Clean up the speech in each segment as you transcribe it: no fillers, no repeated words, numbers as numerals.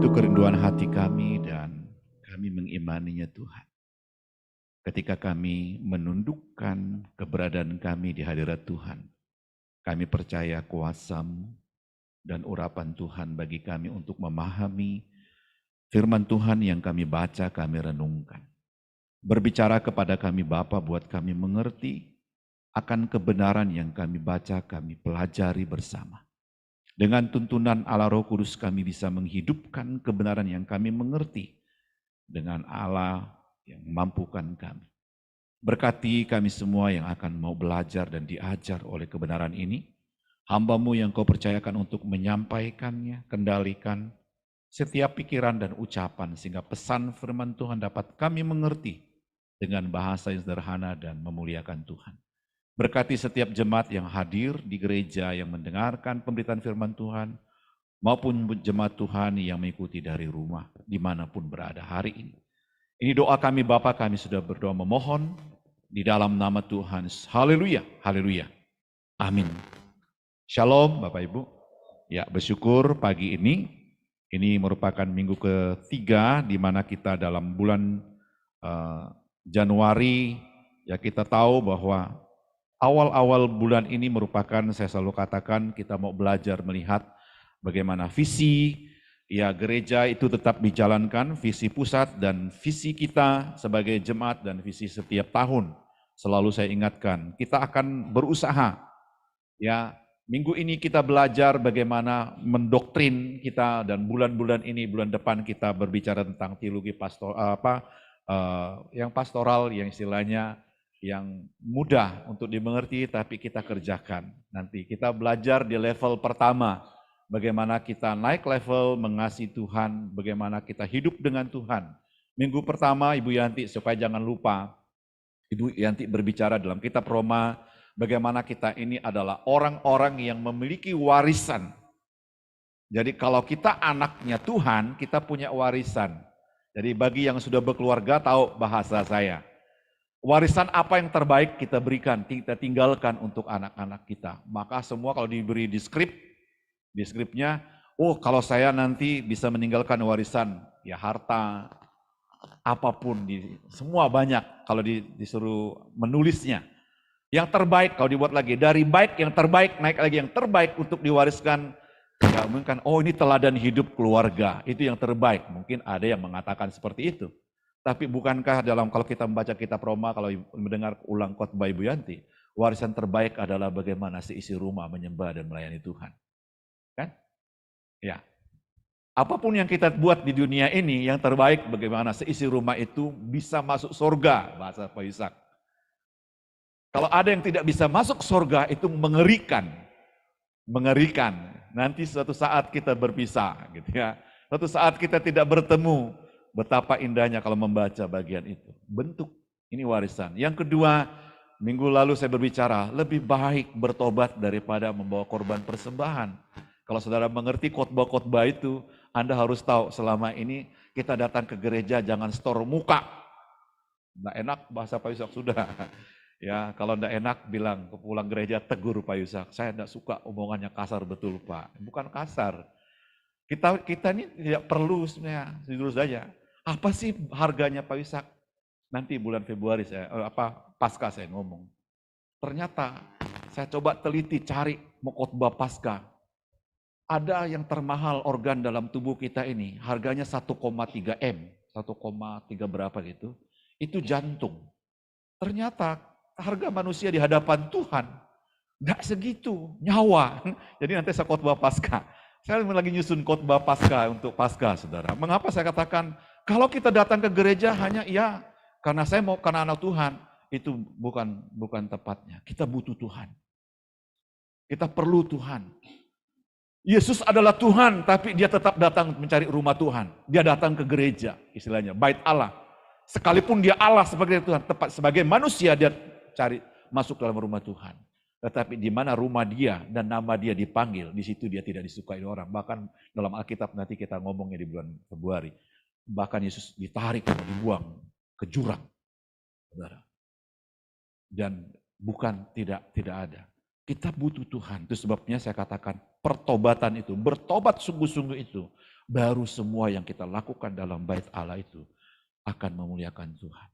Itu kerinduan hati kami dan kami mengimaninya Tuhan. Ketika kami menundukkan keberadaan kami di hadirat Tuhan, kami percaya kuasa-Mu dan urapan Tuhan bagi kami untuk memahami firman Tuhan yang kami baca, kami renungkan. Berbicara kepada kami Bapa buat kami mengerti akan kebenaran yang kami baca, kami pelajari bersama. Dengan tuntunan Allah Roh Kudus kami bisa menghidupkan kebenaran yang kami mengerti dengan Allah yang mampukan kami. Berkati kami semua yang akan mau belajar dan diajar oleh kebenaran ini. Hamba-Mu yang Kau percayakan untuk menyampaikannya, kendalikan setiap pikiran dan ucapan sehingga pesan firman Tuhan dapat kami mengerti dengan bahasa yang sederhana dan memuliakan Tuhan. Berkati setiap jemaat yang hadir di gereja yang mendengarkan pemberitaan firman Tuhan, maupun jemaat Tuhan yang mengikuti dari rumah, dimanapun berada hari ini. Ini doa kami Bapa, kami sudah berdoa memohon di dalam nama Tuhan. Haleluya, haleluya. Amin. Shalom Bapak Ibu. Ya, bersyukur pagi ini merupakan minggu ketiga di mana kita dalam bulan Januari, ya kita tahu bahwa awal-awal bulan ini merupakan, saya selalu katakan, kita mau belajar melihat bagaimana visi ya gereja itu tetap dijalankan, visi pusat dan visi kita sebagai jemaat dan visi setiap tahun. Selalu saya ingatkan, kita akan berusaha ya. Minggu ini kita belajar bagaimana mendoktrin kita dan bulan-bulan ini, bulan depan kita berbicara tentang teologi yang pastoral, yang istilahnya yang mudah untuk dimengerti tapi kita kerjakan. Nanti kita belajar di level pertama, bagaimana kita naik level mengasihi Tuhan, bagaimana kita hidup dengan Tuhan. Minggu pertama Ibu Yanti, supaya jangan lupa, Ibu Yanti berbicara dalam kitab Roma, bagaimana kita ini adalah orang-orang yang memiliki warisan. Jadi kalau kita anaknya Tuhan, kita punya warisan. Jadi bagi yang sudah berkeluarga tahu bahasa saya. Warisan apa yang terbaik kita berikan, kita tinggalkan untuk anak-anak kita. Maka semua kalau diberi di skripnya, oh kalau saya nanti bisa meninggalkan warisan, ya harta, apapun, semua banyak kalau disuruh menulisnya. Yang terbaik kalau dibuat lagi, dari baik yang terbaik naik lagi yang terbaik untuk diwariskan. Ya mungkin, oh ini teladan hidup keluarga, itu yang terbaik. Mungkin ada yang mengatakan seperti itu. Tapi bukankah kalau kita membaca kitab Roma, kalau mendengar ulang khotbah Ibu Yanti, warisan terbaik adalah bagaimana seisi rumah menyembah dan melayani Tuhan. Kan? Ya. Apapun yang kita buat di dunia ini, yang terbaik bagaimana seisi rumah itu bisa masuk surga, bahasa Pak Yusak. Kalau ada yang tidak bisa masuk surga itu mengerikan. Mengerikan. Nanti suatu saat kita berpisah gitu ya. Suatu saat kita tidak bertemu. Betapa indahnya kalau membaca bagian itu. Bentuk ini warisan. Yang kedua, minggu lalu saya berbicara, lebih baik bertobat daripada membawa korban persembahan. Kalau saudara mengerti khotbah-khotbah itu, Anda harus tahu selama ini kita datang ke gereja jangan store muka. Nggak enak bahasa Pak Yusak sudah. Ya, kalau enggak enak bilang ke pulang gereja tegur Pak Yusak. Saya enggak suka omongannya kasar betul Pak. Bukan kasar. Kita ini tidak perlu sebenarnya, jujur saja. Apa sih harganya Pak Yusak? Nanti bulan Februari Pasca saya ngomong. Ternyata saya coba teliti cari mau khotbah Pasca. Ada yang termahal organ dalam tubuh kita ini, harganya 1,3 M, 1,3 berapa gitu. Itu jantung. Ternyata harga manusia di hadapan Tuhan nggak segitu, nyawa. Jadi nanti saya khotbah Pasca. Saya lagi nyusun khotbah Pasca untuk Pasca, saudara. Mengapa saya katakan kalau kita datang ke gereja hanya ya karena saya mau karena anak Tuhan, itu bukan tepatnya. Kita butuh Tuhan. Kita perlu Tuhan. Yesus adalah Tuhan, tapi dia tetap datang mencari rumah Tuhan. Dia datang ke gereja, istilahnya bait Allah. Sekalipun dia Allah sebagai Tuhan, tepat sebagai manusia dia cari masuk dalam rumah Tuhan. Tetapi di mana rumah dia dan nama dia dipanggil, di situ dia tidak disukai orang. Bahkan dalam Alkitab nanti kita ngomongnya di bulan Februari. Bahkan Yesus ditarik dan dibuang ke jurang. Saudara. Dan bukan tidak ada. Kita butuh Tuhan. Itu sebabnya saya katakan pertobatan itu, bertobat sungguh-sungguh itu, baru semua yang kita lakukan dalam bait Allah itu akan memuliakan Tuhan.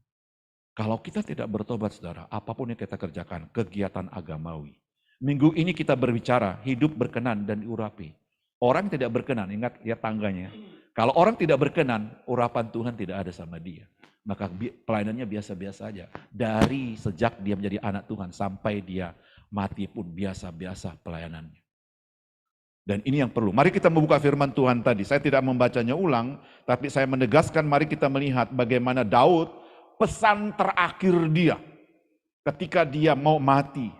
Kalau kita tidak bertobat, saudara, apapun yang kita kerjakan, kegiatan agamawi. Minggu ini kita berbicara, hidup berkenan dan diurapi. Orang tidak berkenan, ingat lihat tangganya. Kalau orang tidak berkenan, urapan Tuhan tidak ada sama dia. Maka pelayanannya biasa-biasa aja. Dari sejak dia menjadi anak Tuhan sampai dia mati pun biasa-biasa pelayanannya. Dan ini yang perlu. Mari kita membuka firman Tuhan tadi. Saya tidak membacanya ulang, tapi saya menegaskan mari kita melihat bagaimana Daud pesan terakhir dia ketika dia mau mati.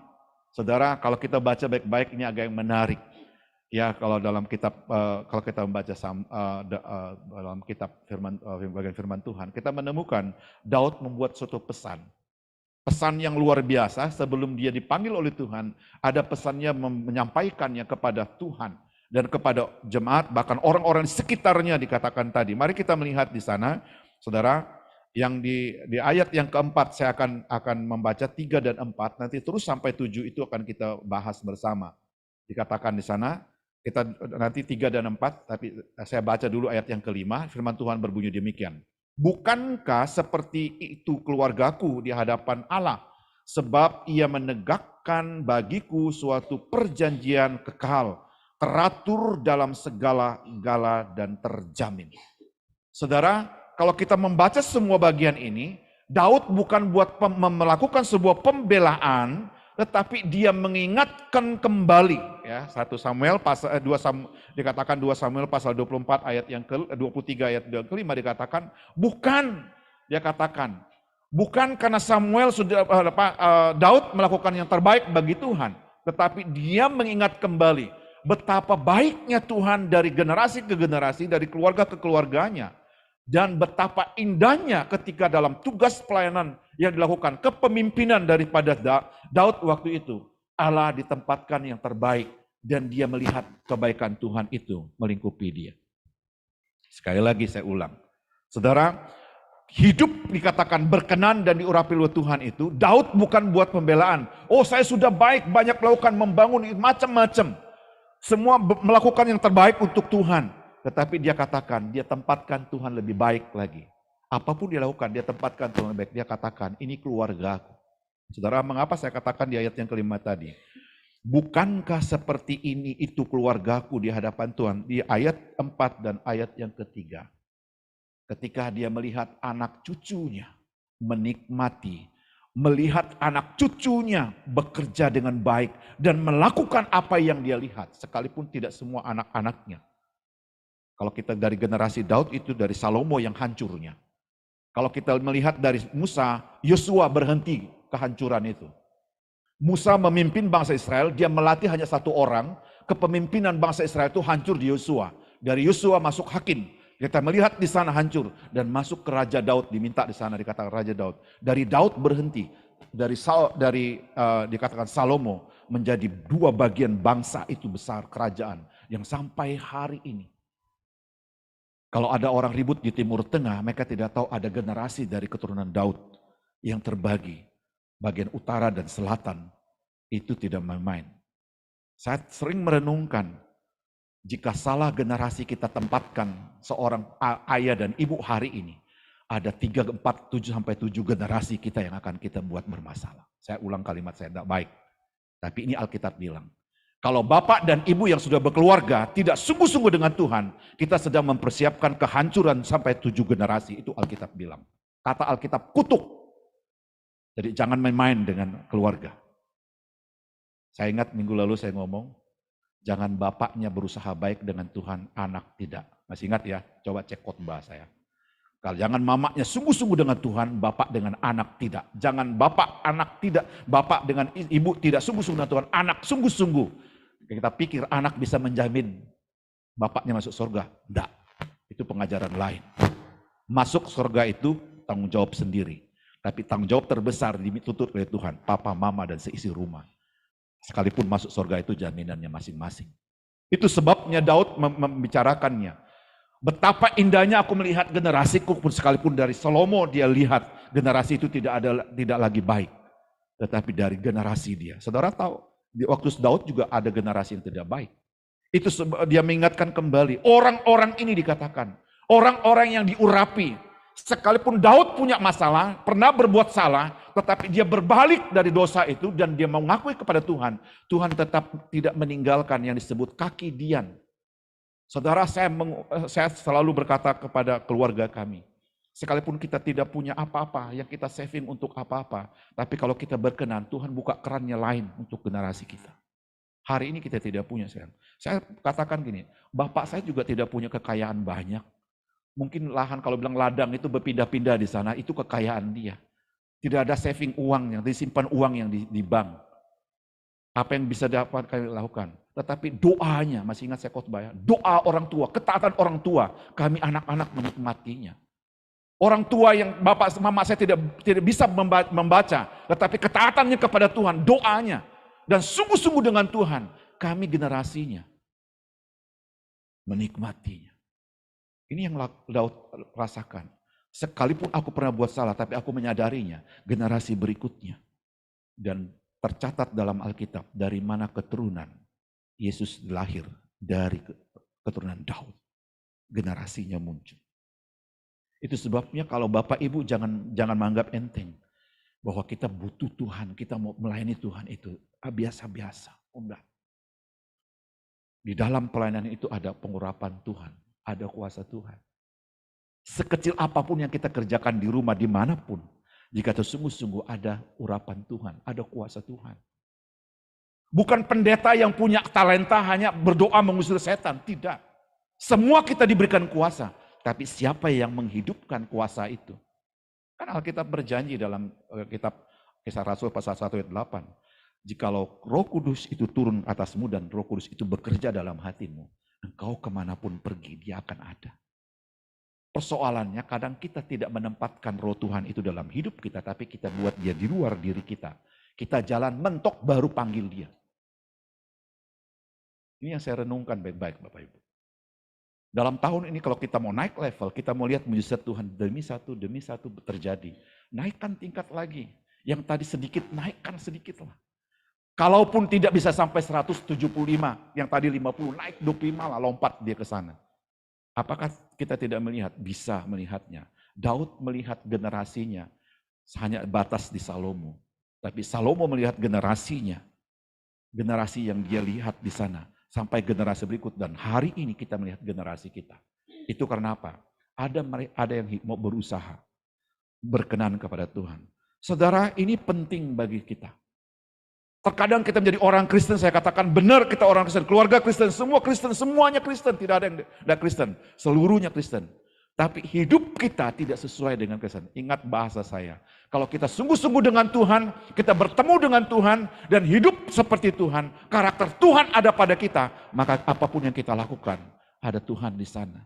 Saudara, kalau kita baca baik-baik ini agak menarik. Ya, kalau dalam kitab kalau kita membaca dalam kitab bagian firman Tuhan, kita menemukan Daud membuat suatu pesan. Pesan yang luar biasa sebelum dia dipanggil oleh Tuhan, ada pesannya menyampaikannya kepada Tuhan dan kepada jemaat, bahkan orang-orang di sekitarnya dikatakan tadi. Mari kita melihat di sana, saudara, yang di ayat yang keempat saya akan membaca 3 dan 4, nanti terus sampai 7 itu akan kita bahas bersama. Dikatakan di sana, kita nanti 3 dan 4, tapi saya baca dulu ayat yang kelima, firman Tuhan berbunyi demikian. Bukankah seperti itu keluargaku di hadapan Allah, sebab ia menegakkan bagiku suatu perjanjian kekal, teratur dalam segala gala dan terjamin. Saudara, kalau kita membaca semua bagian ini, Daud bukan buat melakukan sebuah pembelaan, tetapi dia mengingatkan kembali, ya, 1 Samuel pasal 2 dikatakan 2 Samuel pasal 24 ayat yang ke-23 ayat yang kelima dikatakan bukan, dia katakan bukan karena Samuel sudah Daud melakukan yang terbaik bagi Tuhan, tetapi dia mengingat kembali betapa baiknya Tuhan dari generasi ke generasi, dari keluarga ke keluarganya. Dan betapa indahnya ketika dalam tugas pelayanan yang dilakukan, kepemimpinan daripada Daud waktu itu, Allah ditempatkan yang terbaik dan dia melihat kebaikan Tuhan itu melingkupi dia. Sekali lagi saya ulang, saudara, hidup dikatakan berkenan dan diurapi oleh Tuhan itu, Daud bukan buat pembelaan. Oh, saya sudah baik, banyak melakukan, membangun macam-macam, semua melakukan yang terbaik untuk Tuhan. Tetapi dia katakan, dia tempatkan Tuhan lebih baik lagi. Apapun dia lakukan, dia tempatkan Tuhan lebih baik. Dia katakan, ini keluargaku. Saudara, mengapa saya katakan di ayat yang kelima tadi? Bukankah seperti ini itu keluargaku di hadapan Tuhan? Di ayat 4 dan ayat yang ketiga. Ketika dia melihat anak cucunya menikmati, melihat anak cucunya bekerja dengan baik, dan melakukan apa yang dia lihat, sekalipun tidak semua anak-anaknya. Kalau kita dari generasi Daud itu dari Salomo yang hancurnya. Kalau kita melihat dari Musa, Yosua berhenti kehancuran itu. Musa memimpin bangsa Israel, dia melatih hanya 1 orang, kepemimpinan bangsa Israel itu hancur di Yosua. Dari Yosua masuk Hakim, kita melihat di sana hancur dan masuk ke Raja Daud, diminta di sana dikatakan Raja Daud. Dari Daud berhenti, dikatakan Salomo menjadi 2 bagian bangsa itu besar kerajaan yang sampai hari ini. Kalau ada orang ribut di Timur Tengah, mereka tidak tahu ada generasi dari keturunan Daud yang terbagi. Bagian utara dan selatan, itu tidak main-main. Saya sering merenungkan, jika salah generasi kita tempatkan seorang ayah dan ibu hari ini, ada 3, 4, 7 sampai 7 generasi kita yang akan kita buat bermasalah. Saya ulang kalimat saya, tidak baik. Tapi ini Alkitab bilang. Kalau bapak dan ibu yang sudah berkeluarga tidak sungguh-sungguh dengan Tuhan, kita sedang mempersiapkan kehancuran sampai 7 generasi. Itu Alkitab bilang. Kata Alkitab kutuk. Jadi jangan main-main dengan keluarga. Saya ingat minggu lalu saya ngomong, jangan bapaknya berusaha baik dengan Tuhan, anak tidak. Masih ingat ya? Coba cek khotbah saya. Kalau jangan mamanya sungguh-sungguh dengan Tuhan, bapak dengan anak tidak. Jangan bapak, anak tidak, bapak dengan ibu tidak sungguh-sungguh dengan Tuhan, anak sungguh-sungguh. Kita pikir anak bisa menjamin bapaknya masuk surga. Tidak, itu pengajaran lain. Masuk surga itu tanggung jawab sendiri. Tapi tanggung jawab terbesar dituntut oleh Tuhan, papa, mama, dan seisi rumah. Sekalipun masuk surga itu jaminannya masing-masing. Itu sebabnya Daud membicarakannya. Betapa indahnya aku melihat generasiku, pun sekalipun dari Salomo dia lihat generasi itu tidak lagi baik. Tetapi dari generasi dia. Saudara tahu, Di waktu Daud juga ada generasi yang tidak baik. Itu dia mengingatkan kembali, orang-orang ini dikatakan, orang-orang yang diurapi. Sekalipun Daud punya masalah, pernah berbuat salah, tetapi dia berbalik dari dosa itu dan dia mengakui kepada Tuhan. Tuhan tetap tidak meninggalkan yang disebut kaki dian. Saudara, saya selalu berkata kepada keluarga kami, sekalipun kita tidak punya apa-apa yang kita saving untuk apa-apa, tapi kalau kita berkenan, Tuhan buka kerannya lain untuk generasi kita. Hari ini kita tidak punya, sayang. Saya katakan gini, bapak saya juga tidak punya kekayaan banyak. Mungkin lahan kalau bilang ladang itu berpindah-pindah di sana, itu kekayaan dia. Tidak ada saving uang yang disimpan uang yang di bank. Apa yang bisa dapat kami lakukan. Tetapi doanya, masih ingat saya khotbah ya, doa orang tua, ketaatan orang tua, kami anak-anak menikmatinya. Orang tua yang bapak mama saya tidak bisa membaca, tetapi ketaatannya kepada Tuhan, doanya, dan sungguh-sungguh dengan Tuhan, kami generasinya menikmatinya. Ini yang Daud rasakan. Sekalipun aku pernah buat salah, tapi aku menyadarinya, generasi berikutnya. Dan tercatat dalam Alkitab, dari mana keturunan Yesus lahir, dari keturunan Daud. Generasinya muncul. Itu sebabnya kalau Bapak Ibu jangan menganggap enteng. Bahwa kita butuh Tuhan, kita mau melayani Tuhan itu biasa-biasa. Enggak. Di dalam pelayanan itu ada pengurapan Tuhan, ada kuasa Tuhan. Sekecil apapun yang kita kerjakan di rumah, dimanapun, jika itu sungguh-sungguh ada urapan Tuhan, ada kuasa Tuhan. Bukan pendeta yang punya talenta hanya berdoa mengusir setan, tidak. Semua kita diberikan kuasa, tapi siapa yang menghidupkan kuasa itu? Kan Alkitab berjanji dalam kitab Kisah Rasul pasal 1 ayat 8. Jikalau Roh Kudus itu turun atasmu dan Roh Kudus itu bekerja dalam hatimu, engkau kemanapun pergi dia akan ada. Persoalannya kadang kita tidak menempatkan Roh Tuhan itu dalam hidup kita, tapi kita buat dia di luar diri kita. Kita jalan mentok baru panggil dia. Ini yang saya renungkan baik-baik Bapak Ibu. Dalam tahun ini kalau kita mau naik level, kita mau lihat mujizat Tuhan demi satu terjadi. Naikkan tingkat lagi. Yang tadi sedikit, naikkan sedikit lah. Kalaupun tidak bisa sampai 175, yang tadi 50, naik 25 lah, lompat dia ke sana. Apakah kita tidak melihat? Bisa melihatnya. Daud melihat generasinya, hanya batas di Salomo. Tapi Salomo melihat generasinya, generasi yang dia lihat di sana. Sampai generasi berikut, dan hari ini kita melihat generasi kita. Itu karena apa? Ada yang mau berusaha, berkenan kepada Tuhan. Saudara, ini penting bagi kita. Terkadang kita menjadi orang Kristen, saya katakan benar kita orang Kristen, keluarga Kristen, semua Kristen, semuanya Kristen, tidak ada yang tidak Kristen, seluruhnya Kristen. Tapi hidup kita tidak sesuai dengan Kristen. Ingat bahasa saya, kalau kita sungguh-sungguh dengan Tuhan, kita bertemu dengan Tuhan, dan hidup seperti Tuhan, karakter Tuhan ada pada kita, maka apapun yang kita lakukan, ada Tuhan di sana.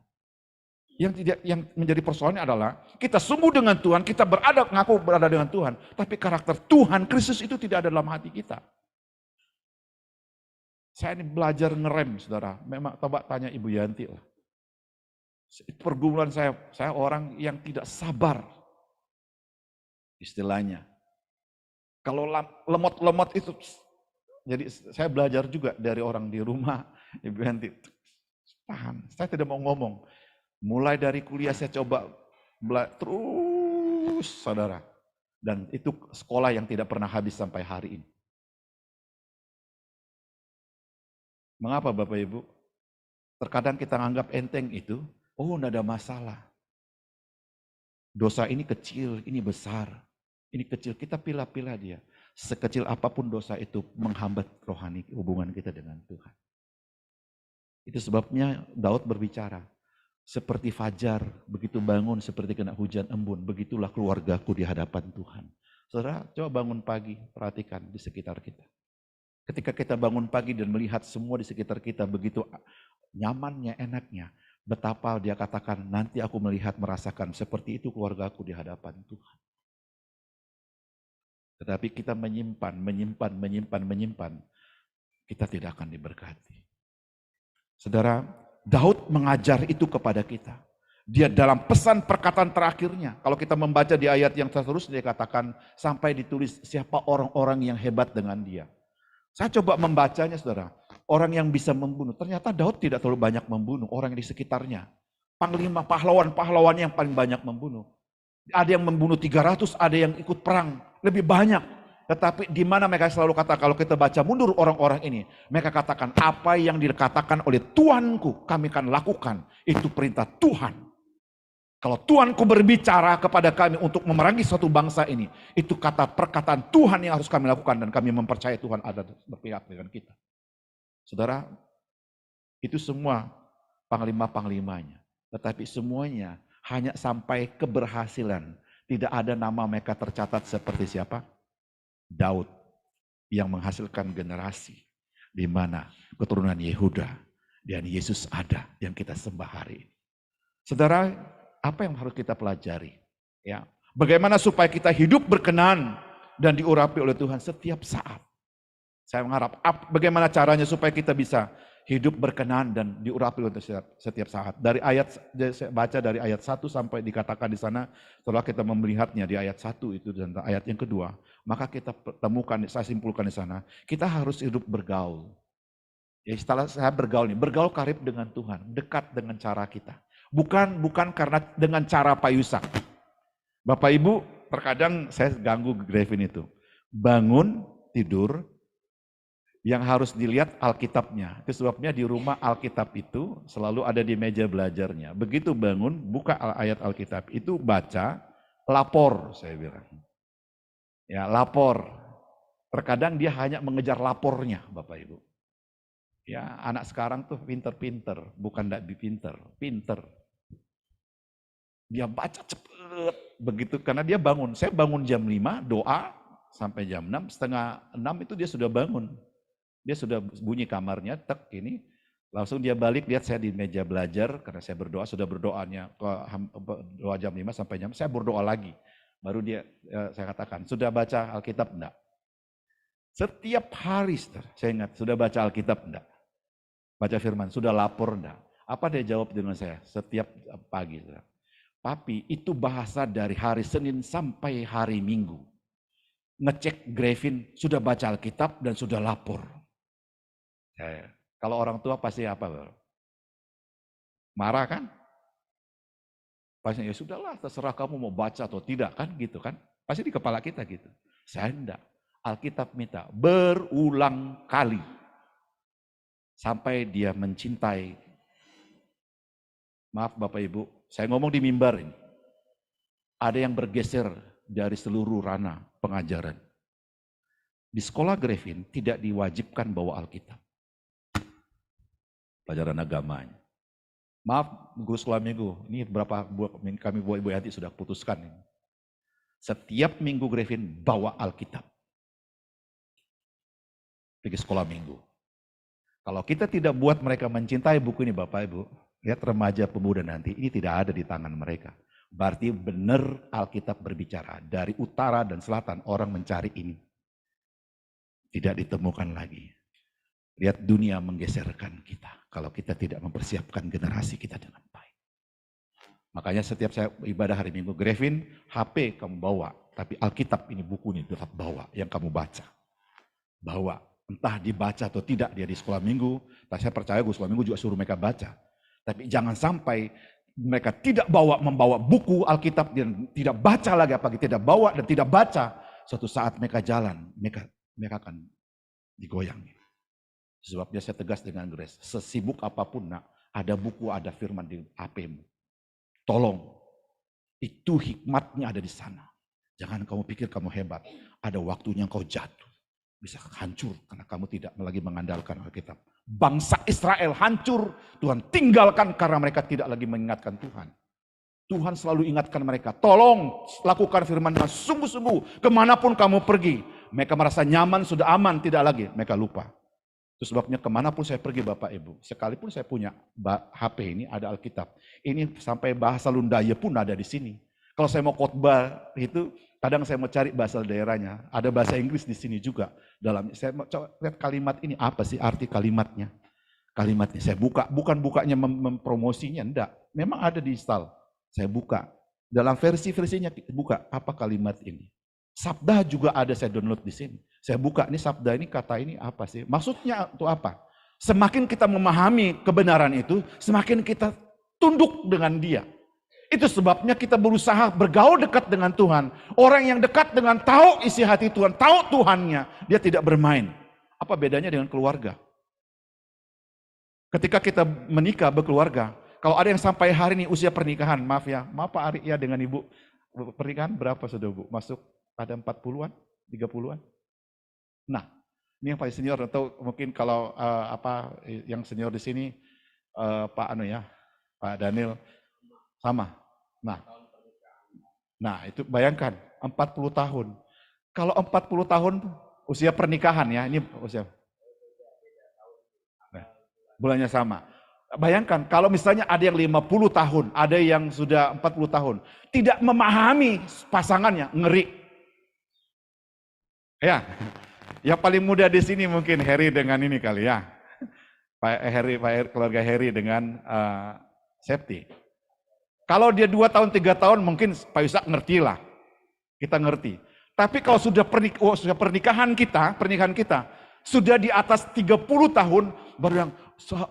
Yang menjadi persoalannya adalah, kita sungguh dengan Tuhan, kita ngaku berada dengan Tuhan, tapi karakter Tuhan, Kristus itu tidak ada dalam hati kita. Saya ini belajar ngerem, saudara. Memang coba tanya Ibu Yanti lah. Pergumulan saya orang yang tidak sabar, istilahnya. Kalau lemot-lemot itu, jadi saya belajar juga dari orang di rumah, Ibu Yanti, tahan, saya tidak mau ngomong. Mulai dari kuliah saya coba terus, saudara. Dan itu sekolah yang tidak pernah habis sampai hari ini. Mengapa Bapak Ibu? Terkadang kita anggap enteng itu, oh enggak ada masalah. Dosa ini kecil, ini besar. Ini kecil, kita pilih-pilih dia. Sekecil apapun dosa itu menghambat rohani hubungan kita dengan Tuhan. Itu sebabnya Daud berbicara, seperti fajar, begitu bangun seperti kena hujan embun, begitulah keluargaku di hadapan Tuhan. Saudara, coba bangun pagi, perhatikan di sekitar kita. Ketika kita bangun pagi dan melihat semua di sekitar kita begitu nyamannya, enaknya, betapa dia katakan, nanti aku merasakan seperti itu keluargaku di hadapan Tuhan. Tetapi kita menyimpan, kita tidak akan diberkati. Saudara, Daud mengajar itu kepada kita. Dia dalam pesan perkataan terakhirnya, kalau kita membaca di ayat yang seterusnya, dia katakan, sampai ditulis siapa orang-orang yang hebat dengan dia. Saya coba membacanya, saudara. Orang yang bisa membunuh, ternyata Daud tidak terlalu banyak membunuh orang di sekitarnya. Panglima pahlawan yang paling banyak membunuh. Ada yang membunuh 300, ada yang ikut perang lebih banyak. Tetapi di mana mereka selalu kata, kalau kita baca mundur orang-orang ini, mereka katakan apa yang dikatakan oleh Tuanku kami akan lakukan, itu perintah Tuhan. Kalau Tuanku berbicara kepada kami untuk memerangi suatu bangsa ini, itu perkataan Tuhan yang harus kami lakukan, dan kami mempercayai Tuhan ada berpihak dengan kita. Saudara, itu semua panglima-panglimanya. Tetapi semuanya hanya sampai keberhasilan. Tidak ada nama mereka tercatat seperti siapa? Daud, yang menghasilkan generasi di mana keturunan Yehuda dan Yesus ada yang kita sembah hari ini. Saudara, apa yang harus kita pelajari? Ya, bagaimana supaya kita hidup berkenan dan diurapi oleh Tuhan setiap saat. Saya mengharap bagaimana caranya supaya kita bisa hidup berkenan dan diurapi oleh setiap saat. Dari ayat, saya baca dari ayat 1 sampai dikatakan di sana, setelah kita melihatnya di ayat 1 itu dan ayat yang kedua, maka kita temukan, saya simpulkan di sana, kita harus hidup bergaul. Ya, setelah saya bergaul karib dengan Tuhan, dekat dengan cara kita. Bukan karena dengan cara Pak Yusak. Bapak Ibu, terkadang saya ganggu Grevin itu. Bangun, tidur, yang harus dilihat Alkitabnya. Itu sebabnya di rumah Alkitab itu selalu ada di meja belajarnya. Begitu bangun, buka ayat Alkitab, itu baca, lapor, saya bilang. Ya, lapor. Terkadang dia hanya mengejar lapornya, Bapak Ibu. Ya, anak sekarang tuh pinter-pinter, bukan tidak pinter, pinter. Dia baca cepet, begitu, karena dia bangun. Saya bangun jam 5, doa, sampai jam 6, setengah 6 itu dia sudah bangun. Dia sudah bunyi kamarnya, tek ini, langsung dia balik, lihat saya di meja belajar, karena saya berdoa, sudah berdoanya, doa jam 5 sampai jam, saya berdoa lagi. Baru dia, saya katakan, sudah baca Alkitab enggak? Setiap hari, saya ingat, sudah baca Alkitab enggak? Baca firman, sudah lapor enggak? Apa dia jawab dengan saya? Setiap pagi, saudara. Papi, itu bahasa dari hari Senin sampai hari Minggu. Ngecek Grevin, sudah baca Alkitab dan sudah lapor. Kalau orang tua pasti apa? Marah kan? Pasti ya sudahlah, terserah kamu mau baca atau tidak kan gitu kan? Pasti di kepala kita gitu. Saya enggak. Alkitab minta berulang kali sampai dia mencintai. Maaf Bapak Ibu, saya ngomong di mimbar ini. Ada yang bergeser dari seluruh ranah pengajaran. Di sekolah Grevin tidak diwajibkan bawa Alkitab. Pelajaran agamanya. Maaf, guru sekolah minggu, ini berapa kami Ibu Yanti sudah putuskan ini. Setiap minggu Grevin bawa Alkitab. Pergi sekolah minggu. Kalau kita tidak buat mereka mencintai buku ini Bapak Ibu, lihat remaja pemuda nanti, ini tidak ada di tangan mereka. Berarti benar Alkitab berbicara, dari utara dan selatan orang mencari ini. Tidak ditemukan lagi. Lihat dunia menggeserkan kita kalau kita tidak mempersiapkan generasi kita dengan baik. Makanya setiap saya ibadah hari Minggu, Grevin, HP kamu bawa, tapi Alkitab ini buku ini tetap bawa, yang kamu baca. Bawa, entah dibaca atau tidak dia di sekolah Minggu, tapi saya percaya sekolah Minggu juga suruh mereka baca. Tapi jangan sampai mereka tidak membawa buku Alkitab dan tidak baca lagi, apalagi tidak bawa dan tidak baca. Suatu saat mereka jalan, mereka akan digoyang. Sebabnya saya tegas dengan Grace, sesibuk apapun nak, ada buku, ada firman di HP-mu. Tolong, itu hikmatnya ada di sana. Jangan kamu pikir kamu hebat, ada waktunya kau jatuh. Bisa hancur karena kamu tidak lagi mengandalkan Alkitab. Bangsa Israel hancur, Tuhan tinggalkan karena mereka tidak lagi mengingatkan Tuhan. Tuhan selalu ingatkan mereka, tolong lakukan firman dengan sungguh-sungguh, kemanapun kamu pergi. Mereka merasa nyaman, sudah aman, tidak lagi, mereka lupa. Itu sebabnya kemanapun saya pergi Bapak Ibu, sekalipun saya punya HP ini ada Alkitab, ini sampai bahasa Lundaya pun ada di sini. Kalau saya mau khotbah itu, kadang saya mau cari bahasa daerahnya, ada bahasa Inggris di sini juga. Saya mau coba lihat kalimat ini, apa sih arti kalimatnya? Kalimatnya saya buka, bukan bukanya mempromosinya, enggak. Memang ada di install, saya buka. Dalam versi-versinya buka, apa kalimat ini? Sabda juga ada saya download di sini. Saya buka, ini sabda ini, kata ini apa sih? Maksudnya itu apa? Semakin kita memahami kebenaran itu, semakin kita tunduk dengan dia. Itu sebabnya kita berusaha bergaul dekat dengan Tuhan. Orang yang dekat dengan tahu isi hati Tuhan, tahu Tuhannya, dia tidak bermain. Apa bedanya dengan keluarga? Ketika kita menikah, berkeluarga, kalau ada yang sampai hari ini usia pernikahan, maaf Pak Ari ya dengan Ibu, pernikahan berapa sudah Bu? Masuk ada 40-an, 30-an? Nah, ini yang paling senior atau mungkin kalau yang senior di sini Pak Daniel sama. Nah, itu bayangkan 40 tahun. Kalau 40 tahun usia pernikahan ya, ini usia bulannya sama. Bayangkan kalau misalnya ada yang 50 tahun, ada yang sudah 40 tahun, tidak memahami pasangannya, ngeri. Ya, yang paling muda di sini mungkin Heri dengan ini kali ya. Keluarga Heri dengan Septi. Kalau dia 2 tahun, 3 tahun mungkin Pak Yusak ngerti lah. Kita ngerti. Tapi kalau sudah pernikahan kita sudah di atas 30 tahun, baru yang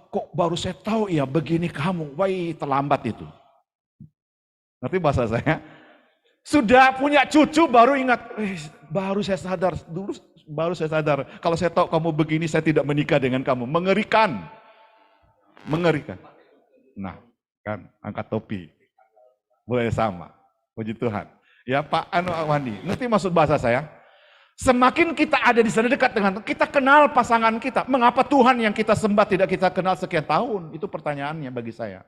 kok baru saya tahu ya begini kamu. Wah, terlambat itu. Ngerti bahasa saya? Sudah punya cucu baru ingat, baru saya sadar, kalau saya tahu kamu begini saya tidak menikah dengan kamu. Mengerikan. Nah, kan angkat topi. Boleh sama. Puji Tuhan. Ya Pak Wandi, ngerti maksud bahasa saya? Semakin kita ada di sana dekat dengan, kita kenal pasangan kita. Mengapa Tuhan yang kita sembah tidak kita kenal sekian tahun? Itu pertanyaannya bagi saya.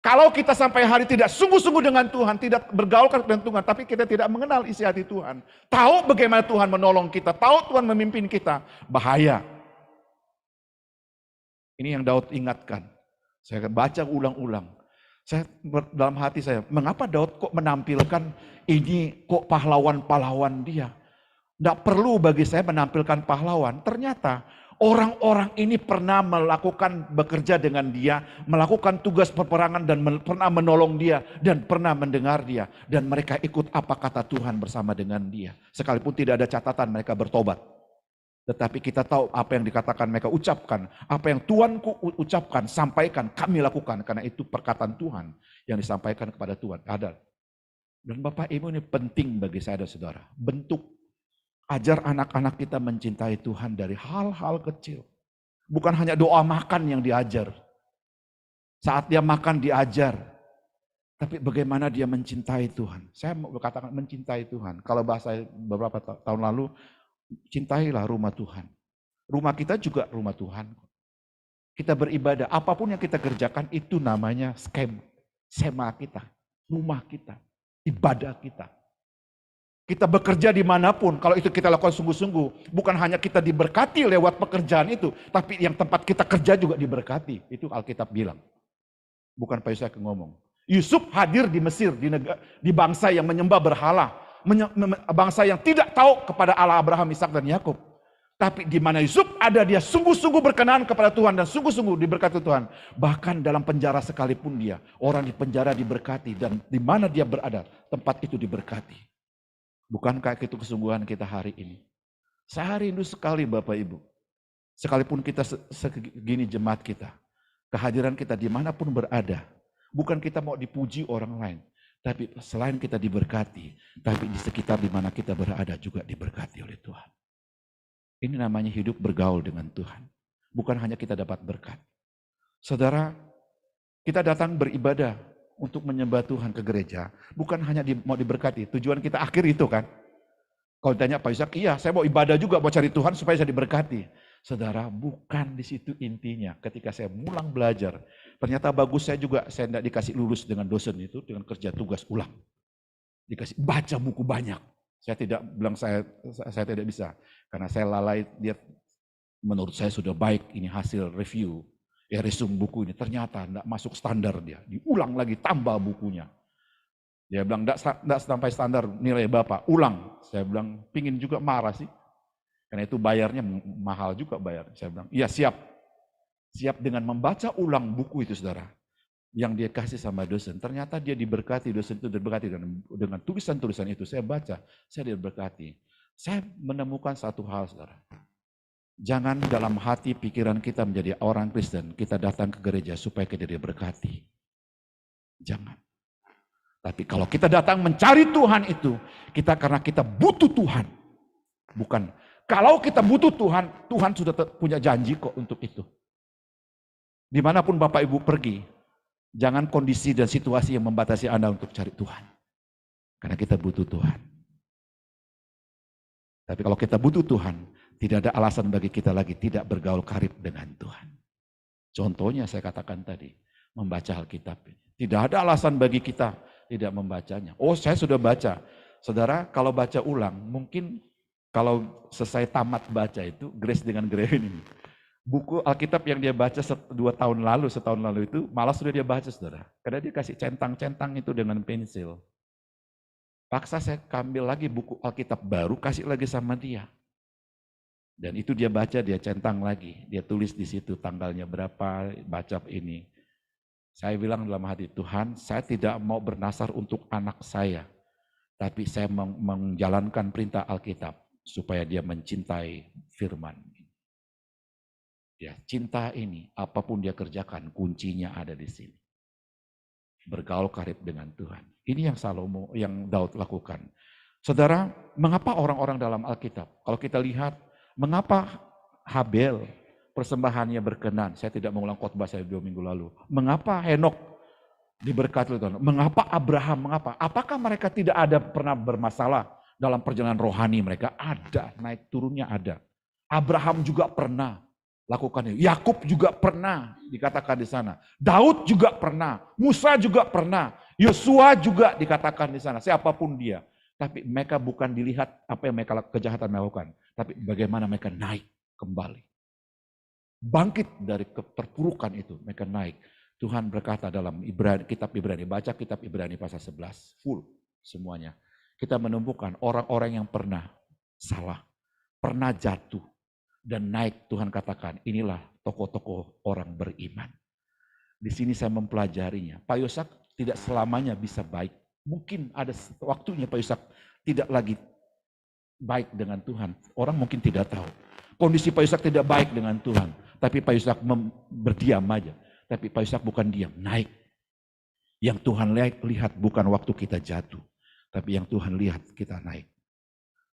Kalau kita sampai hari tidak sungguh-sungguh dengan Tuhan, tidak bergaulkan dengan Tuhan, tapi kita tidak mengenal isi hati Tuhan. Tahu bagaimana Tuhan menolong kita, tahu Tuhan memimpin kita, bahaya. Ini yang Daud ingatkan. Saya baca ulang-ulang. Saya dalam hati saya, mengapa Daud kok menampilkan ini kok pahlawan-pahlawan dia? Tidak perlu bagi saya menampilkan pahlawan. Ternyata orang-orang ini pernah bekerja dengan dia, melakukan tugas peperangan dan pernah menolong dia dan pernah mendengar dia. Dan mereka ikut apa kata Tuhan bersama dengan dia. Sekalipun tidak ada catatan mereka bertobat. Tetapi kita tahu apa yang dikatakan mereka ucapkan. Apa yang Tuhanku ucapkan, sampaikan, kami lakukan. Karena itu perkataan Tuhan yang disampaikan kepada Tuhan. Ada. Dan Bapak Ibu ini penting bagi saya dan saudara. Bentuk. Ajar anak-anak kita mencintai Tuhan dari hal-hal kecil. Bukan hanya doa makan yang diajar. Saat dia makan diajar. Tapi bagaimana dia mencintai Tuhan. Saya mau katakan mencintai Tuhan. Kalau bahasa beberapa tahun lalu, cintailah rumah Tuhan. Rumah kita juga rumah Tuhan. Kita beribadah, apapun yang kita kerjakan itu namanya sema kita, rumah kita, ibadah kita. Kita bekerja dimanapun, kalau itu kita lakukan sungguh-sungguh, bukan hanya kita diberkati lewat pekerjaan itu, tapi yang tempat kita kerja juga diberkati. Itu Alkitab bilang. Bukan Pak Yusuf ngomong. Yusuf hadir di Mesir, di bangsa yang menyembah berhala. Bangsa yang tidak tahu kepada Allah Abraham, Ishak dan Yakub. Tapi di mana Yusuf ada, dia sungguh-sungguh berkenan kepada Tuhan dan sungguh-sungguh diberkati Tuhan. Bahkan dalam penjara sekalipun dia, orang di penjara diberkati dan di mana dia berada, tempat itu diberkati. Bukankah itu kesungguhan kita hari ini? Saya rindu sekali Bapak Ibu. Sekalipun kita segini jemaat kita, kehadiran kita dimanapun berada, bukan kita mau dipuji orang lain. Tapi selain kita diberkati, tapi di sekitar di mana kita berada juga diberkati oleh Tuhan. Ini namanya hidup bergaul dengan Tuhan. Bukan hanya kita dapat berkat. Saudara, kita datang beribadah untuk menyembah Tuhan ke gereja. Bukan hanya mau diberkati. Tujuan kita akhir itu kan. Kalau ditanya Pak Yusak, iya saya mau ibadah juga, mau cari Tuhan supaya saya diberkati. Saudara, bukan di situ intinya. Ketika saya mulang belajar, ternyata bagus saya tidak dikasih lulus dengan dosen itu, dengan kerja tugas ulang. Dikasih baca buku banyak. Saya tidak bilang saya tidak bisa. Karena saya lalai, dia menurut saya sudah baik ini hasil review. Ya resume buku ini, ternyata tidak masuk standar dia. Diulang lagi, tambah bukunya. Dia bilang, tidak sampai standar nilai Bapak, ulang. Saya bilang, pingin juga marah sih. Karena itu bayarnya mahal juga bayar. Saya bilang, iya siap. Siap dengan membaca ulang buku itu saudara. Yang dia kasih sama dosen. Ternyata dia diberkati, dosen itu diberkati. Dengan tulisan-tulisan itu saya baca, saya diberkati. Saya menemukan satu hal, saudara. Jangan dalam hati pikiran kita menjadi orang Kristen, kita datang ke gereja supaya kita diberkati. Jangan. Tapi kalau kita datang mencari Tuhan itu, kita karena kita butuh Tuhan. Bukan, kalau kita butuh Tuhan, Tuhan sudah punya janji kok untuk itu. Dimanapun Bapak Ibu pergi, jangan kondisi dan situasi yang membatasi Anda untuk cari Tuhan. Karena kita butuh Tuhan. Tapi kalau kita butuh Tuhan, tidak ada alasan bagi kita lagi tidak bergaul karib dengan Tuhan. Contohnya saya katakan tadi, membaca Alkitab. Tidak ada alasan bagi kita tidak membacanya. Oh, saya sudah baca. Saudara, kalau baca ulang, mungkin kalau selesai tamat baca itu, Grace dengan Grevin ini. Buku Alkitab yang dia baca 2 tahun lalu, setahun lalu itu, malah sudah dia baca, saudara. Karena dia kasih centang-centang itu dengan pensil. Paksa saya ambil lagi buku Alkitab baru, kasih lagi sama dia. Dan itu dia baca, dia centang lagi. Dia tulis di situ tanggalnya berapa, baca ini. Saya bilang dalam hati, Tuhan, saya tidak mau bernasar untuk anak saya. Tapi saya menjalankan perintah Alkitab supaya dia mencintai firman. Ya, cinta ini, apapun dia kerjakan, kuncinya ada di sini. Bergaul karib dengan Tuhan. Ini yang Salomo, yang Daud lakukan. Saudara, mengapa orang-orang dalam Alkitab? Kalau kita lihat, mengapa Habel persembahannya berkenan? Saya tidak mengulang khotbah saya 2 minggu lalu. Mengapa Henok diberkati Tuhan? Mengapa Abraham? Mengapa? Apakah mereka tidak ada pernah bermasalah dalam perjalanan rohani mereka? Ada, naik turunnya ada. Abraham juga pernah lakukan itu. Yakub juga pernah dikatakan di sana. Daud juga pernah. Musa juga pernah. Yosua juga dikatakan di sana. Siapapun dia. Tapi mereka bukan dilihat apa yang mereka kejahatan melakukan. Tapi bagaimana mereka naik kembali. Bangkit dari keterpurukan itu. Mereka naik. Tuhan berkata dalam kitab Ibrani. Baca kitab Ibrani pasal 11. Full semuanya. Kita menemukan orang-orang yang pernah salah. Pernah jatuh. Dan naik, Tuhan katakan, inilah tokoh-tokoh orang beriman. Di sini saya mempelajarinya. Pak Yosak tidak selamanya bisa baik. Mungkin ada waktunya Pak Yosak tidak lagi baik dengan Tuhan. Orang mungkin tidak tahu. Kondisi Pak Yosak tidak baik dengan Tuhan. Tapi Pak Yosak berdiam aja. Tapi Pak Yosak bukan diam, naik. Yang Tuhan lihat bukan waktu kita jatuh. Tapi yang Tuhan lihat kita naik.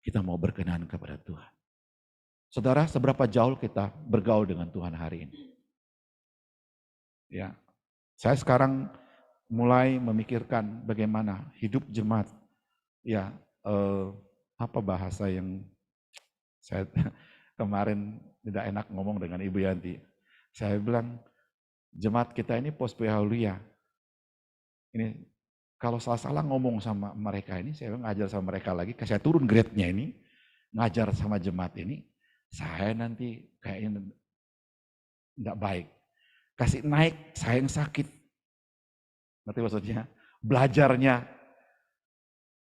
Kita mau berkenan kepada Tuhan. Saudara, seberapa jauh kita bergaul dengan Tuhan hari ini? Ya, saya sekarang mulai memikirkan bagaimana hidup jemaat. Ya, apa bahasa yang saya kemarin tidak enak ngomong dengan Ibu Yanti. Saya bilang, jemaat kita ini post-Haleluya. Ini kalau salah-salah ngomong sama mereka ini, saya ngajar sama mereka lagi, saya turun grade-nya ini, ngajar sama jemaat ini, saya nanti kayaknya enggak baik. Kasih naik, saya yang sakit. Ngerti maksudnya? Belajarnya.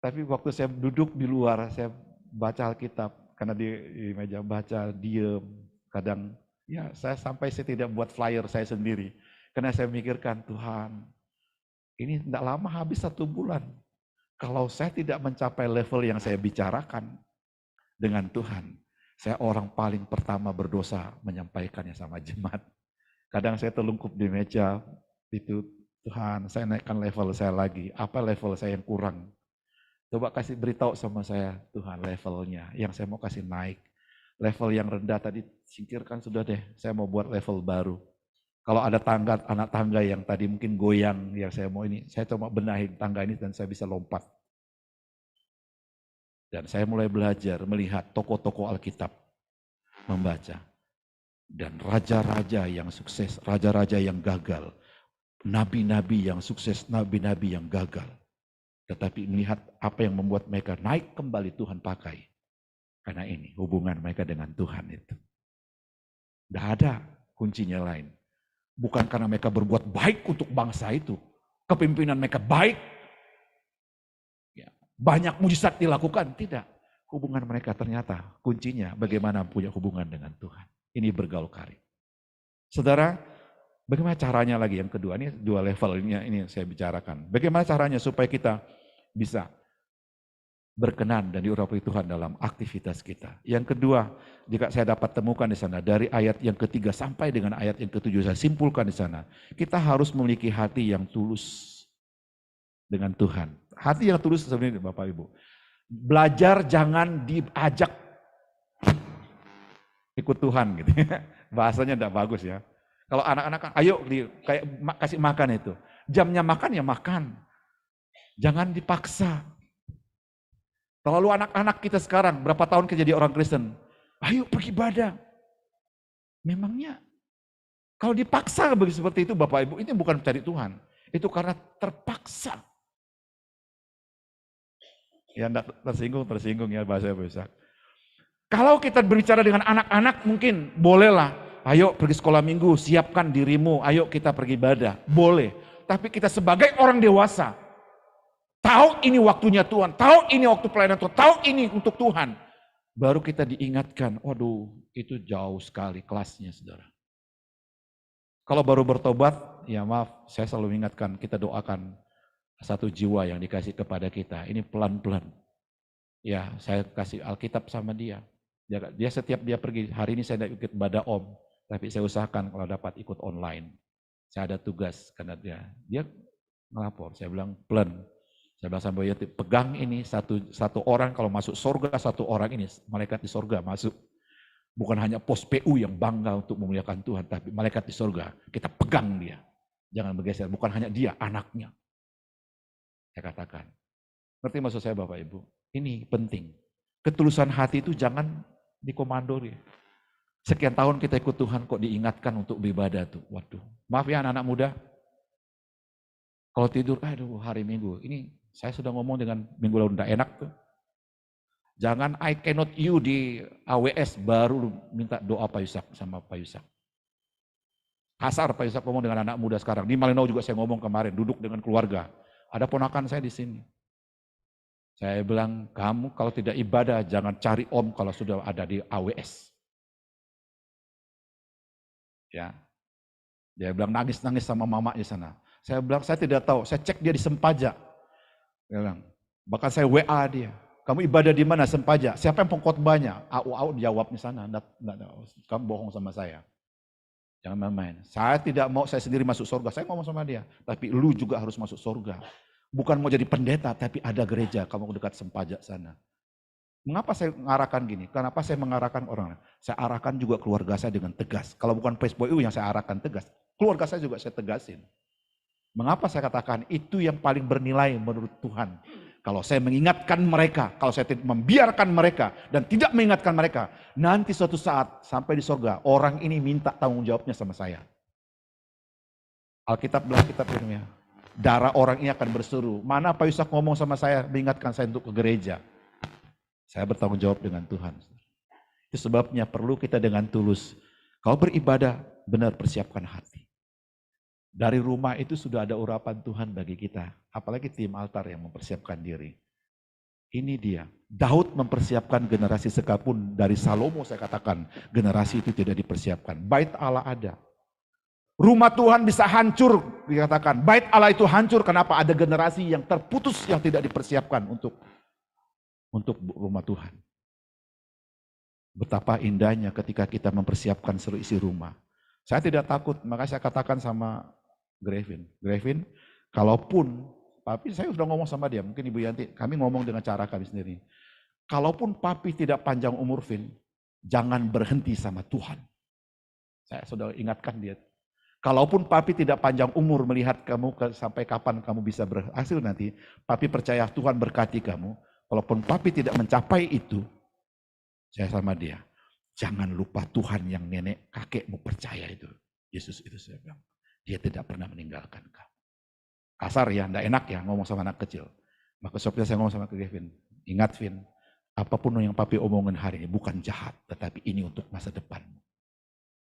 Tapi waktu saya duduk di luar, saya baca Alkitab. Karena di meja baca, diem. Kadang, ya saya sampai saya tidak buat flyer saya sendiri. Karena saya mikirkan, Tuhan, ini enggak lama habis 1 bulan. Kalau saya tidak mencapai level yang saya bicarakan dengan Tuhan, saya orang paling pertama berdosa menyampaikannya sama jemaat. Kadang saya terlungkup di meja, itu Tuhan, saya naikkan level saya lagi. Apa level saya yang kurang? Coba kasih beritahu sama saya, Tuhan levelnya, yang saya mau kasih naik. Level yang rendah tadi singkirkan sudah deh, saya mau buat level baru. Kalau ada anak tangga yang tadi mungkin goyang, yang saya mau ini, saya coba benahin tangga ini dan saya bisa lompat. Dan saya mulai belajar melihat tokoh-tokoh Alkitab, membaca. Dan raja-raja yang sukses, raja-raja yang gagal, nabi-nabi yang sukses, nabi-nabi yang gagal. Tetapi melihat apa yang membuat mereka naik kembali Tuhan pakai. Karena ini hubungan mereka dengan Tuhan itu. Tidak ada kuncinya lain. Bukan karena mereka berbuat baik untuk bangsa itu. Kepemimpinan mereka baik. Banyak mujizat dilakukan, tidak. Hubungan mereka ternyata kuncinya bagaimana punya hubungan dengan Tuhan. Ini bergaul karib. Saudara, bagaimana caranya lagi yang kedua? Ini 2 level ini yang saya bicarakan. Bagaimana caranya supaya kita bisa berkenan dan diurapi Tuhan dalam aktivitas kita. Yang kedua, jika saya dapat temukan di sana, dari ayat yang ketiga sampai dengan ayat yang ketujuh, saya simpulkan di sana, kita harus memiliki hati yang tulus dengan Tuhan. Hati yang tulus sebenarnya Bapak Ibu. Belajar jangan diajak ikut Tuhan gitu. Bahasanya tidak bagus ya. Kalau anak-anak kan, ayo kayak kasih makan itu. Jamnya makan ya makan. Jangan dipaksa. Lalu anak-anak kita sekarang, berapa tahun kita jadi orang Kristen, ayo pergi ibadah. Memangnya, kalau dipaksa seperti itu Bapak Ibu, ini bukan mencari Tuhan. Itu karena terpaksa. Ya tersinggung ya bahasa Ibu. Kalau kita berbicara dengan anak-anak mungkin bolehlah, ayo pergi sekolah minggu, siapkan dirimu, ayo kita pergi ibadah. Boleh, tapi kita sebagai orang dewasa, tahu ini waktunya Tuhan, tahu ini waktu pelayanan Tuhan, tahu ini untuk Tuhan. Baru kita diingatkan, waduh itu jauh sekali kelasnya saudara. Kalau baru bertobat, ya maaf, saya selalu ingatkan, kita doakan satu jiwa yang dikasih kepada kita. Ini pelan-pelan. Ya, saya kasih Alkitab sama dia. Dia setiap dia pergi, hari ini saya tidak ikut ibadah Om, tapi saya usahakan kalau dapat ikut online. Saya ada tugas karena dia ngelapor. Saya bilang pelan. Saya bilang sama dia, pegang ini satu orang kalau masuk surga, satu orang ini malaikat di surga masuk. Bukan hanya pos PU yang bangga untuk memuliakan Tuhan, tapi malaikat di surga. Kita pegang dia. Jangan bergeser, bukan hanya dia, anaknya. Saya katakan. Ngerti maksud saya Bapak Ibu? Ini penting. Ketulusan hati itu jangan dikomandori. Sekian tahun kita ikut Tuhan kok diingatkan untuk beribadah tuh. Waduh, maaf ya anak-anak muda. Kalau tidur, aduh hari Minggu. Ini saya sudah ngomong dengan minggu lalu, tidak enak tuh. Jangan I cannot you di AWS baru minta doa Pak Yusak sama Pak Yusak. Kasar Pak Yusak ngomong dengan anak muda sekarang. Di Malino juga saya ngomong kemarin, duduk dengan keluarga. Ada ponakan saya di sini. Saya bilang, kamu kalau tidak ibadah jangan cari Om kalau sudah ada di AWS. Ya. Dia bilang nangis-nangis sama mama di sana. Saya bilang, saya tidak tahu, saya cek dia di Sempaja. Dia bilang, bahkan saya WA dia. Kamu ibadah di mana Sempaja? Siapa yang pengkhotbahnya? Au jawab di sana. Kamu bohong sama saya. Jangan main-main. Saya tidak mau saya sendiri masuk surga. Saya ngomong sama dia. Tapi lu juga harus masuk surga. Bukan mau jadi pendeta, tapi ada gereja. Kamu dekat Sempaja sana. Mengapa saya mengarahkan gini? Kenapa saya mengarahkan orang? Saya arahkan juga keluarga saya dengan tegas. Kalau bukan Facebook yang saya arahkan tegas. Keluarga saya juga saya tegasin. Mengapa saya katakan itu yang paling bernilai menurut Tuhan? Kalau saya mengingatkan mereka, kalau saya tidak membiarkan mereka dan tidak mengingatkan mereka, nanti suatu saat sampai di surga, orang ini minta tanggung jawabnya sama saya. Alkitab bilang kita punya, darah orang ini akan berseru. Mana Pak Yusak ngomong sama saya, mengingatkan saya untuk ke gereja. Saya bertanggung jawab dengan Tuhan. Itu sebabnya perlu kita dengan tulus. Kalau beribadah, benar persiapkan hati. Dari rumah itu sudah ada urapan Tuhan bagi kita. Apalagi tim altar yang mempersiapkan diri. Ini dia. Daud mempersiapkan generasi sekapun. Dari Salomo saya katakan, generasi itu tidak dipersiapkan. Bait Allah ada. Rumah Tuhan bisa hancur, dikatakan. Bait Allah itu hancur, kenapa? Ada generasi yang terputus yang tidak dipersiapkan untuk rumah Tuhan. Betapa indahnya ketika kita mempersiapkan seluruh isi rumah. Saya tidak takut, makanya saya katakan sama Grevin, kalaupun, Papi saya sudah ngomong sama dia, mungkin Ibu Yanti, kami ngomong dengan cara kami sendiri. Kalaupun Papi tidak panjang umur, Vin, jangan berhenti sama Tuhan. Saya sudah ingatkan dia. Kalaupun Papi tidak panjang umur melihat kamu sampai kapan kamu bisa berhasil nanti, Papi percaya Tuhan berkati kamu. Kalaupun Papi tidak mencapai itu, saya sama dia, jangan lupa Tuhan yang nenek kakekmu percaya itu. Yesus itu saya bilang. Dia tidak pernah meninggalkan kamu. Kasar ya, enggak enak ya ngomong sama anak kecil. Maka sebabnya saya ngomong sama Kevin, ingat Vin, apapun yang Papi omongin hari ini bukan jahat, tetapi ini untuk masa depanmu.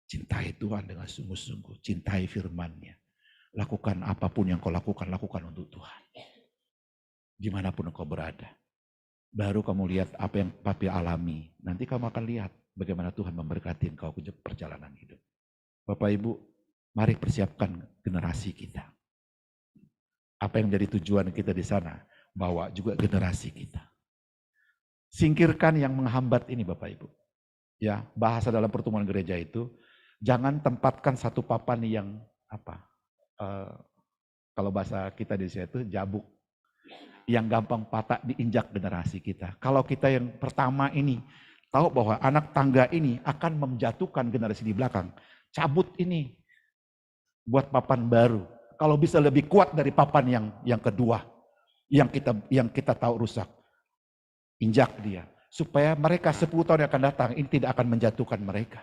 Cintai Tuhan dengan sungguh-sungguh, cintai firman-Nya. Lakukan apapun yang kau lakukan untuk Tuhan. Dimanapun kau berada. Baru kamu lihat apa yang Papi alami. Nanti kamu akan lihat bagaimana Tuhan memberkati engkau ke perjalanan hidup. Bapak Ibu, mari persiapkan generasi kita. Apa yang menjadi tujuan kita di sana, bawa juga generasi kita. Singkirkan yang menghambat ini Bapak Ibu. Ya, bahasa dalam pertemuan gereja itu, jangan tempatkan satu papan yang kalau bahasa kita di sini itu jabuk, yang gampang patah diinjak generasi kita. Kalau kita yang pertama ini tahu bahwa anak tangga ini akan menjatuhkan generasi di belakang, cabut ini buat papan baru. Kalau bisa lebih kuat dari papan yang kedua, yang kita tahu rusak, injak dia. Supaya mereka 10 tahun yang akan datang ini tidak akan menjatuhkan mereka.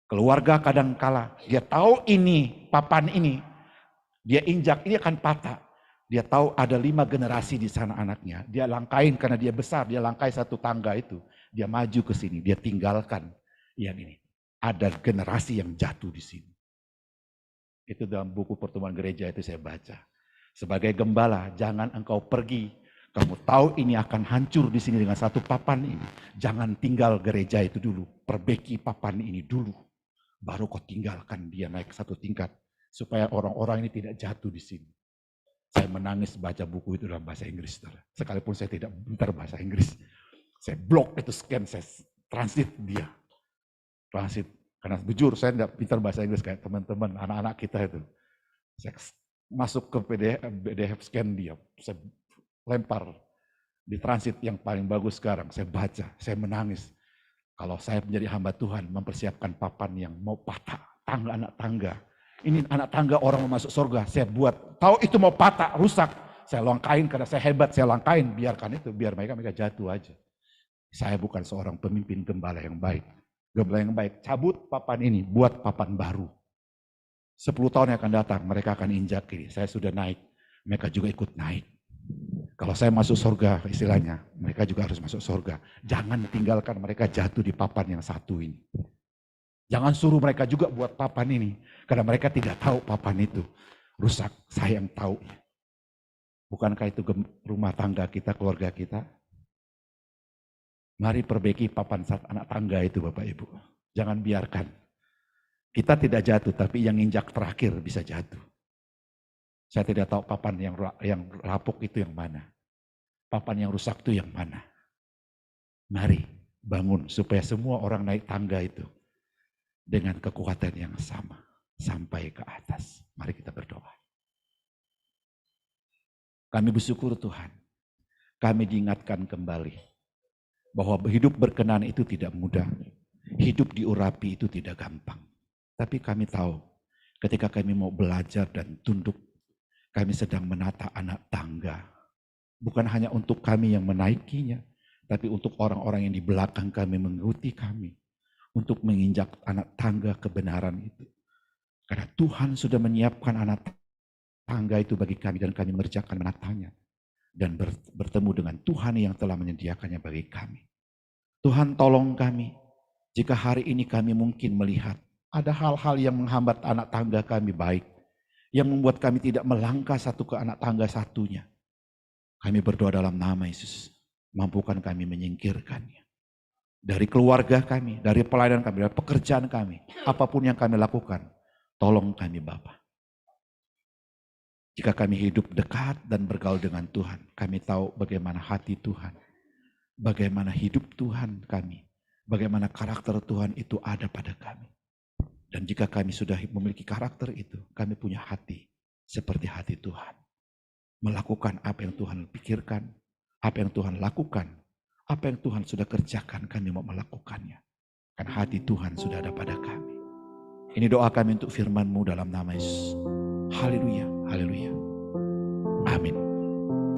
Keluarga kadang kala dia tahu ini papan ini, dia injak ini akan patah. Dia tahu ada 5 generasi di sana anaknya. Dia langkain karena dia besar, dia langkai satu tangga itu. Dia maju ke sini, dia tinggalkan yang ini. Ada generasi yang jatuh di sini. Itu dalam buku pertemuan gereja itu saya baca. Sebagai gembala, jangan engkau pergi. Kamu tahu ini akan hancur di sini dengan satu papan ini. Jangan tinggal gereja itu dulu. Perbaiki papan ini dulu. Baru kau tinggalkan dia naik satu tingkat. Supaya orang-orang ini tidak jatuh di sini. Saya menangis baca buku itu dalam bahasa Inggris. Sekalipun saya tidak pintar bahasa Inggris. Saya blok itu scan, saya transit dia. Transit. Karena jujur saya tidak pintar bahasa Inggris kayak teman-teman, anak-anak kita itu. Saya masuk ke PDF scan dia. Saya lempar di transit yang paling bagus sekarang. Saya baca, saya menangis. Kalau saya menjadi hamba Tuhan, mempersiapkan papan yang mau patah. Tangga anak tangga. Ini anak tangga orang mau masuk surga, saya buat. Tahu itu mau patah, rusak. Saya langkain karena saya hebat, saya langkain. Biarkan itu, biar mereka jatuh aja. Saya bukan seorang pemimpin gembala yang baik. Gembala yang baik, cabut papan ini, buat papan baru. 10 tahun yang akan datang, mereka akan injak ini. Saya sudah naik, mereka juga ikut naik. Kalau saya masuk surga, istilahnya, mereka juga harus masuk surga. Jangan tinggalkan mereka jatuh di papan yang satu ini. Jangan suruh mereka juga buat papan ini. Karena mereka tidak tahu papan itu rusak. Saya yang tahu. Bukankah itu rumah tangga kita, keluarga kita? Mari perbaiki papan saat anak tangga itu Bapak Ibu. Jangan biarkan. Kita tidak jatuh, tapi yang injak terakhir bisa jatuh. Saya tidak tahu papan yang lapuk itu yang mana. Papan yang rusak itu yang mana. Mari bangun supaya semua orang naik tangga itu dengan kekuatan yang sama sampai ke atas. Mari kita berdoa. Kami bersyukur Tuhan, kami diingatkan kembali bahwa hidup berkenan itu tidak mudah. Hidup diurapi itu tidak gampang. Tapi kami tahu ketika kami mau belajar dan tunduk, kami sedang menata anak tangga. Bukan hanya untuk kami yang menaikinya, tapi untuk orang-orang yang di belakang kami mengikuti kami. Untuk menginjak anak tangga kebenaran itu. Karena Tuhan sudah menyiapkan anak tangga itu bagi kami dan kami mengerjakan menatanya. Dan bertemu dengan Tuhan yang telah menyediakannya bagi kami. Tuhan tolong kami, jika hari ini kami mungkin melihat ada hal-hal yang menghambat anak tangga kami baik. Yang membuat kami tidak melangkah satu ke anak tangga satunya. Kami berdoa dalam nama Yesus, mampukan kami menyingkirkannya. Dari keluarga kami, dari pelayanan kami, dari pekerjaan kami, apapun yang kami lakukan, tolong kami Bapa. Jika kami hidup dekat dan bergaul dengan Tuhan, kami tahu bagaimana hati Tuhan, bagaimana hidup Tuhan kami, bagaimana karakter Tuhan itu ada pada kami. Dan jika kami sudah memiliki karakter itu, kami punya hati seperti hati Tuhan. Melakukan apa yang Tuhan pikirkan, apa yang Tuhan lakukan, apa yang Tuhan sudah kerjakan, kami mau melakukannya. Karena hati Tuhan sudah ada pada kami. Ini doa kami untuk firman-Mu dalam nama Yesus. Haleluya, haleluya.